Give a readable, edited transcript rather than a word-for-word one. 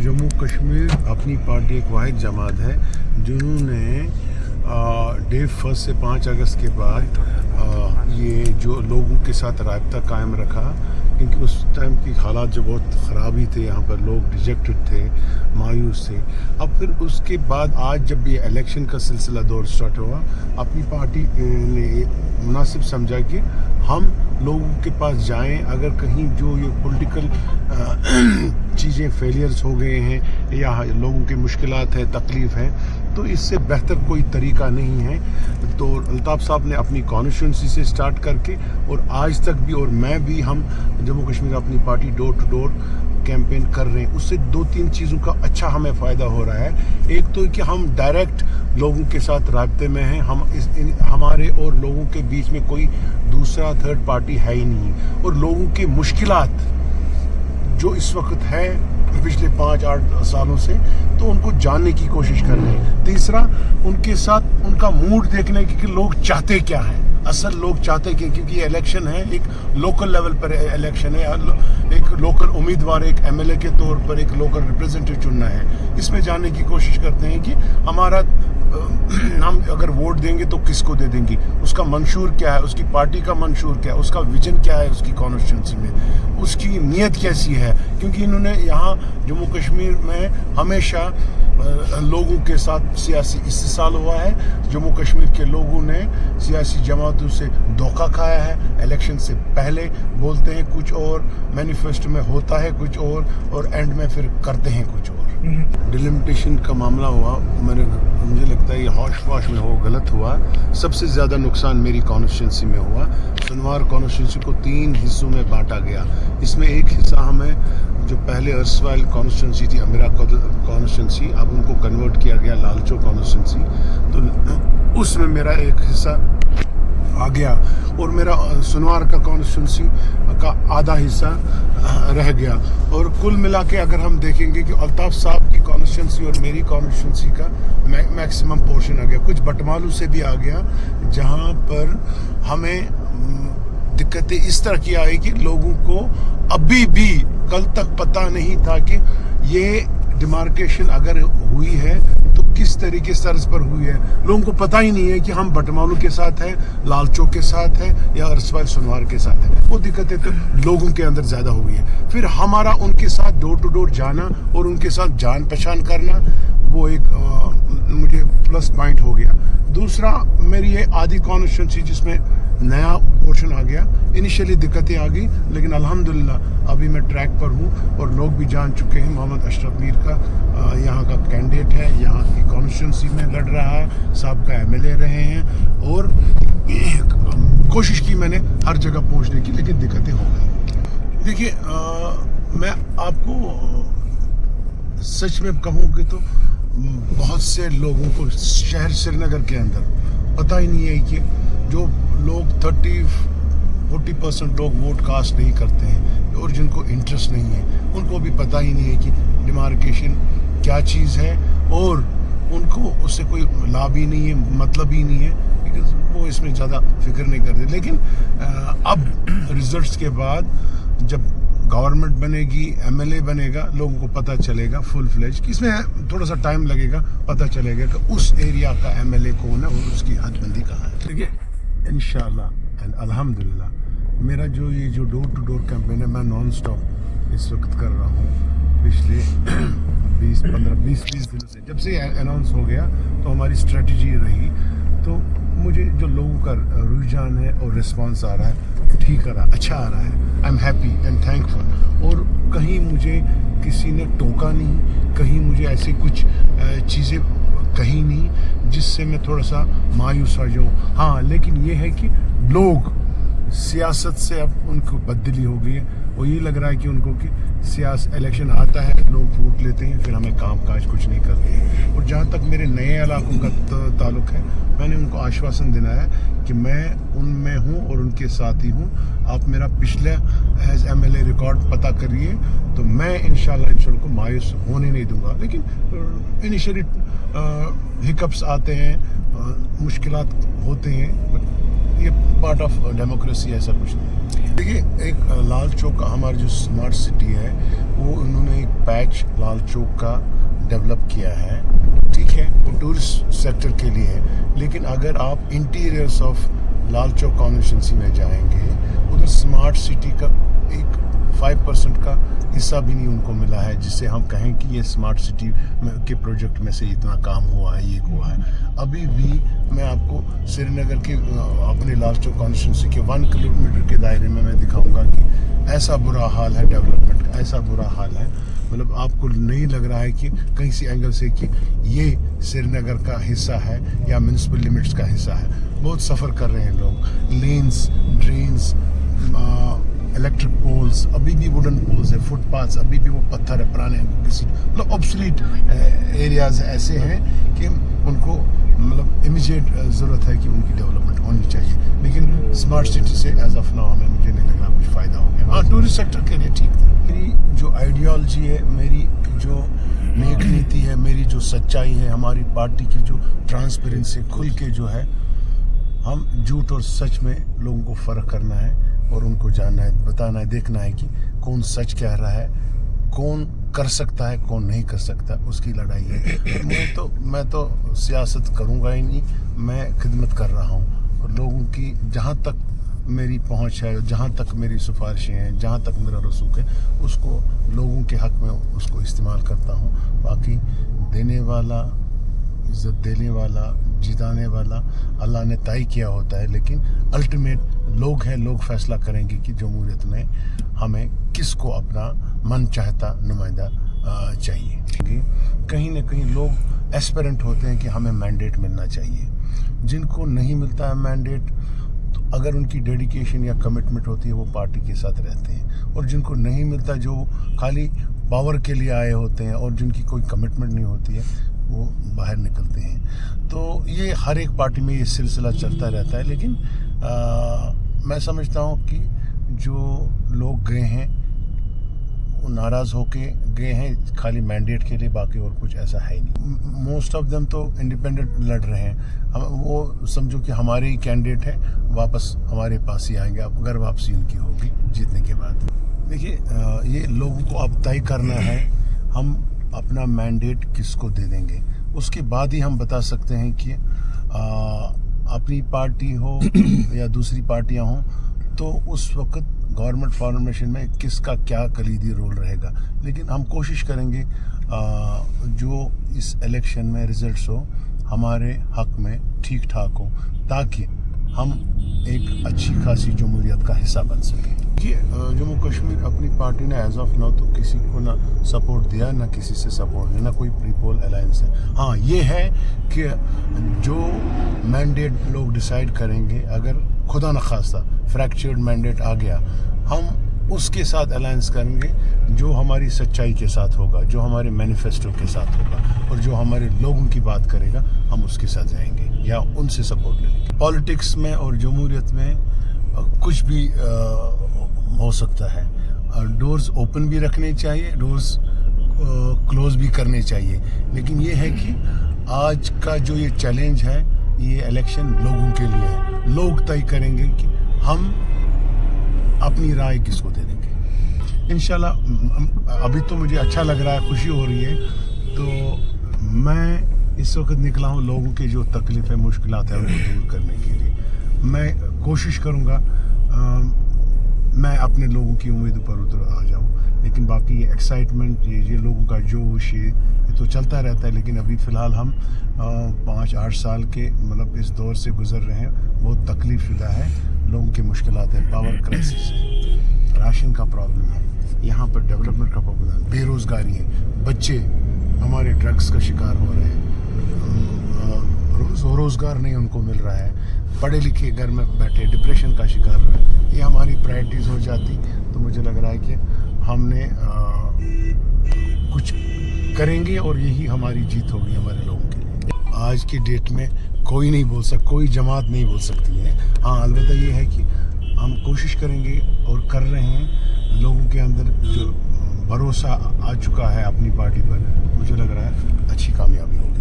Jammu Kashmir Apni party एक वाहिद जमात है जिन्होंने डे फर्स्ट से 5 अगस्त के बाद ये जो लोगों के साथ राब्ता कायम रखा, क्योंकि उस टाइम की हालात जो बहुत ख़राब ही थे, यहाँ पर लोग डिजेक्टेड थे, मायूस थे। अब फिर उसके बाद आज जब ये इलेक्शन का सिलसिला दौर स्टार्ट हुआ, अपनी पार्टी ने मुनासिब समझा कि हम लोगों के पास जाएं। अगर कहीं जो ये पॉलिटिकल चीज़ें फेलियर्स हो गए हैं या लोगों की मुश्किलात है, तकलीफ़ है, तो इससे बेहतर कोई तरीका नहीं है। तो अल्ताफ़ साहब ने अपनी कॉन्स्टिट्यूंसी से स्टार्ट करके और आज तक भी, और मैं भी, हम Jammu Kashmir Apni party door to door campaign कर रहे हैं। उससे 2-3 चीज़ों का अच्छा हमें फ़ायदा हो रहा है। एक तो कि हम डायरेक्ट लोगों के साथ राब्ते में हैं, हमारे और लोगों के बीच में कोई दूसरा थर्ड पार्टी है ही नहीं, और लोगों की मुश्किलात जो इस वक्त है पिछले 5-8 सालों से, तो उनको जानने की कोशिश कर रहे हैं। तीसरा, उनके साथ उनका मूड देखने की कि लोग चाहते क्या हैं, असल लोग चाहते क्या, क्योंकि ये इलेक्शन है, एक लोकल लेवल पर इलेक्शन है, एक लोकल उम्मीदवार, एक एमएलए के तौर पर एक लोकल रिप्रेजेंटेटिव चुनना है। इसमें जानने की कोशिश करते हैं कि हमारा हम अगर वोट देंगे तो किसको दे देंगे, उसका मंशूर क्या है, उसकी पार्टी का मंशूर क्या है, उसका विजन क्या है, उसकी कॉन्स्टिट्यूंसी में उसकी नीयत कैसी है। क्योंकि इन्होंने यहाँ जम्मू कश्मीर में हमेशा लोगों के साथ सियासी इस्तेसाल हुआ है। जम्मू कश्मीर के लोगों ने सियासी जमातों से धोखा खाया है। इलेक्शन से पहले बोलते हैं कुछ और, मैनिफेस्टो में होता है कुछ और एंड में फिर करते हैं कुछ और। डिलिमिटेशन का मामला हुआ, मुझे लगता है ये हौश में हो, गलत हुआ। सबसे ज़्यादा नुकसान मेरी कॉन्स्टिट्यूंसी में हुआ। सुनवार कॉन्स्टिट्यूंसी को 3 हिस्सों में बांटा गया। इसमें एक हिस्सा हमें, जो पहले अर्सवाइल कॉन्स्टिट्यूंसी थी, अमीरा कॉन्स्टिट्यूंसी, अब उनको कन्वर्ट किया गया लालचो कॉन्स्टिट्यूंसी, तो उसमें मेरा एक हिस्सा आ गया और मेरा सुनवार का कॉन्स्टिट्यूंसी का आधा हिस्सा रह गया। और कुल मिला के अगर हम देखेंगे कि अल्ताफ़ साहब की कॉन्स्टिट्यूंसी और मेरी कॉन्स्टिट्यूंसी का मैक्सिमम पोर्शन आ गया। कुछ बटमालू से भी आ गया, जहाँ पर हमें दिक्कतें इस तरह की आई कि लोगों को अभी भी कल तक पता नहीं था कि ये डिमार्केशन अगर हुई है तो किस तरीके से तर्ज पर हुई है। लोगों को पता ही नहीं है कि हम बटमालू के साथ हैं, लालचौक के साथ हैं या अर्सवाइल सुनवार के साथ हैं। वो दिक्कतें तो लोगों के अंदर ज़्यादा हुई है। फिर हमारा उनके साथ डोर टू डोर जाना और उनके साथ जान पहचान करना, वो एक मुझे प्लस पॉइंट हो गया। दूसरा, मेरी ये आधी कॉन्स्टिट्यूंसी जिसमें नया पोर्शन आ गया, इनिशियली दिक्कतें आ गई, लेकिन अल्हम्दुलिल्लाह अभी मैं ट्रैक पर हूँ और लोग भी जान चुके हैं। मोहम्मद अशरफ मीर का यहाँ का कैंडिडेट है, यहाँ की कॉन्स्टिट्यूंसी में लड़ रहा है, साहब का एमएलए रहे हैं, और कोशिश की मैंने हर जगह पहुँचने की, लेकिन दिक्कतें हो गई। देखिए, मैं आपको सच में कहूँ कि तो बहुत से लोगों को शहर श्रीनगर के अंदर पता ही नहीं है कि जो लोग 30-40% लोग वोट कास्ट नहीं करते हैं और जिनको इंटरेस्ट नहीं है, उनको भी पता ही नहीं है कि डिमार्केशन क्या चीज़ है, और उनको उससे कोई लाभ ही नहीं है, मतलब ही नहीं है, बिकॉज वो इसमें ज़्यादा फिक्र नहीं करते। लेकिन अब रिजल्ट्स के बाद जब गवर्नमेंट बनेगी, एमएलए बनेगा, लोगों को पता चलेगा फुल फ्लेज, इसमें थोड़ा सा टाइम लगेगा, पता चलेगा कि उस एरिया का एमएलए कौन है और उसकी हदबंदी कहाँ है। ठीक है, इंशाल्लाह एंड अल्हम्दुलिल्लाह मेरा जो डोर टू डोर कैंपेन है, मैं नॉन स्टॉप इस वक्त कर रहा हूँ। पिछले 20 दिनों से, जब से अनाउंस हो गया, तो हमारी स्ट्रेटजी रही, तो मुझे जो लोगों का रुझान है और रिस्पांस आ रहा है, ठीक आ रहा, अच्छा आ रहा है। I am happy and thankful. और कहीं मुझे किसी ने टोका नहीं, कहीं मुझे ऐसी कुछ चीज़ें कही नहीं जिससे मैं थोड़ा सा मायूस हो जाऊँ। हाँ, लेकिन ये है कि लोग सियासत से अब उनको बदली हो गई है। वो ये लग रहा है कि उनको कि इलेक्शन आता है, लोग वोट लेते हैं, फिर हमें काम काज कुछ नहीं करते हैं। और जहाँ तक मेरे नए इलाकों का ताल्लुक है, मैंने उनको आश्वासन दिलाया है कि मैं उनमें हूँ और उनके साथ ही हूँ। आप मेरा पिछले एज एमएलए रिकॉर्ड पता करिए, तो मैं इंशाल्लाह को मायूस होने नहीं दूंगा। लेकिन इनिशियली हिकअप्स आते हैं, मुश्किलात होते हैं, ये पार्ट ऑफ डेमोक्रेसी, ऐसा कुछ नहीं। देखिए, एक लाल चौक हमारी जो स्मार्ट सिटी है, वो उन्होंने एक पैच लाल चौक का डेवलप किया है, ठीक है, वो टूरिस्ट सेक्टर के लिए है। लेकिन अगर आप interiors of Lal Chowk constituency में जाएंगे, उधर स्मार्ट सिटी का एक 5% का हिस्सा भी नहीं उनको मिला है, जिससे हम कहें कि ये स्मार्ट सिटी के प्रोजेक्ट में से इतना काम हुआ है, ये हुआ है। अभी भी मैं आपको श्रीनगर के अपने लाल चौक कॉन्स्टिट्यूंसी के 1 किलोमीटर के दायरे में मैं दिखाऊंगा कि ऐसा बुरा हाल है डेवलपमेंट का, ऐसा बुरा हाल है। मतलब आपको नहीं लग रहा है कि कहीं से एंगल से कि ये श्रीनगर का हिस्सा है या म्यूनसिपल लिमिट्स का हिस्सा है। बहुत सफ़र कर रहे हैं लोग, लेन्स, ड्रेन्स, इलेक्ट्रिक पोल्स, अभी भी वुडन पोल्स है, फुटपाथ्स अभी भी वो पत्थर है पुराने, किसी मतलब ऑब्सोलीट एरियाज ऐसे हैं कि उनको मतलब इमीडिएट ज़रूरत है कि उनकी डेवलपमेंट होनी चाहिए। लेकिन स्मार्ट सिटी से एज ऑफ नाउ हमें मुझे नहीं लग रहा कुछ फ़ायदा हो गया। हाँ, टूरिस्ट सेक्टर के लिए ठीक था। मेरी जो आइडियोलॉजी है, मेरी जो नेक नीति है, मेरी जो सच्चाई है, हमारी पार्टी की जो ट्रांसपेरेंसी खुल के जो है, हम झूठ और सच में लोगों को फ़र्क करना है और उनको जानना है, बताना है, देखना है कि कौन सच कह रहा है, कौन कर सकता है, कौन नहीं कर सकता, उसकी लड़ाई है। मैं तो सियासत करूँगा ही नहीं, मैं खिदमत कर रहा हूँ और लोगों की जहाँ तक मेरी पहुँच है, जहाँ तक मेरी सिफारिशें हैं, जहाँ तक मेरा रसूख है, उसको लोगों के हक़ में उसको इस्तेमाल करता हूँ। बाकी देने वाला, इज़्ज़त देने वाला, जिताने वाला अल्लाह ने तय किया होता है, लेकिन अल्टीमेट लोग हैं, लोग फैसला करेंगे कि जमहूरियत में हमें किसको अपना मन चाहता नुमाइंदा चाहिए। कहीं ना कहीं लोग एस्पिरेंट होते हैं कि हमें मैंडेट मिलना चाहिए, जिनको नहीं मिलता है मैंडेट, तो अगर उनकी डेडिकेशन या कमिटमेंट होती है वो पार्टी के साथ रहते हैं, और जिनको नहीं मिलता, जो खाली पावर के लिए आए होते हैं और जिनकी कोई कमिटमेंट नहीं होती है, वो बाहर निकलते हैं। तो ये हर एक पार्टी में ये सिलसिला चलता रहता है। लेकिन मैं समझता हूँ कि जो लोग गए हैं वो नाराज़ होके गए हैं खाली मैंडेट के लिए, बाकी और कुछ ऐसा है नहीं। मोस्ट ऑफ देम तो इंडिपेंडेंट लड़ रहे हैं। हम वो समझो कि हमारे ही कैंडिडेट हैं, वापस हमारे पास ही आएंगे अगर वापसी उनकी होगी जीतने के बाद। देखिए, ये लोगों को अब तय करना है हम अपना मैंडेट किसको दे देंगे, उसके बाद ही हम बता सकते हैं कि अपनी पार्टी हो या दूसरी पार्टियां हों, तो उस वक्त गवर्नमेंट फॉर्मेशन में किसका क्या कलीदी रोल रहेगा। लेकिन हम कोशिश करेंगे जो इस इलेक्शन में रिजल्ट्स हो हमारे हक में ठीक ठाक हो, ताकि हम एक अच्छी खासी जमहूरियत का हिस्सा बन सकें। जम्मू कश्मीर अपनी पार्टी ने एज ऑफ नाउ तो किसी को ना सपोर्ट दिया, ना किसी से सपोर्ट दिया, ना कोई प्री पोल अलायंस है। हाँ, ये है कि जो मैंडेट लोग डिसाइड करेंगे, अगर खुदा न खास्ता फ्रैक्चर्ड मैंडेट आ गया, हम उसके साथ अलायंस करेंगे जो हमारी सच्चाई के साथ होगा, जो हमारे मैनिफेस्टो के साथ होगा, और जो हमारे लोगों की बात करेगा हम उसके साथ जाएंगे या उनसे सपोर्ट ले लेंगे। पॉलिटिक्स में और जमहूरियत में कुछ भी हो सकता है। डोर्स ओपन भी रखने चाहिए, डोर्स क्लोज भी करने चाहिए, लेकिन ये है कि आज का जो ये चैलेंज है, ये इलेक्शन लोगों के लिए है। लोग तय करेंगे कि हम अपनी राय किसको दे देंगे। इंशाल्लाह अभी तो मुझे अच्छा लग रहा है, खुशी हो रही है। तो मैं इस वक्त निकला हूँ लोगों के जो तकलीफ़ है, मुश्किलात है, उनको दूर करने के लिए। मैं कोशिश करूँगा मैं अपने लोगों की उम्मीद पर उतर आ जाऊँ, लेकिन बाकी ये एक्साइटमेंट, ये लोगों का जोश, ये तो चलता रहता है। लेकिन अभी फ़िलहाल हम 5-8 साल के मतलब इस दौर से गुज़र रहे हैं, बहुत तकलीफ़ शुदा है, लोगों की मुश्किलात है, पावर क्राइसिस है, राशन का प्रॉब्लम है, यहाँ पर डेवलपमेंट का प्रॉब्लम है, बेरोज़गारी है, बच्चे हमारे ड्रग्स का शिकार हो रहे हैं, रोज़गार नहीं उनको मिल रहा है, पढ़े लिखे घर में बैठे डिप्रेशन का शिकार हो रहे हैं। ये हमारी प्रायोरिटीज़ हो जाती तो मुझे लग रहा है कि हमने कुछ करेंगे और यही हमारी जीत होगी हमारे लोगों के लिए। आज की डेट में कोई नहीं बोल सकता, कोई जमात नहीं बोल सकती है। हाँ, अलबत्ता ये है कि हम कोशिश करेंगे और कर रहे हैं, लोगों के अंदर जो भरोसा आ चुका है अपनी पार्टी पर, मुझे लग रहा है अच्छी कामयाबी होगी।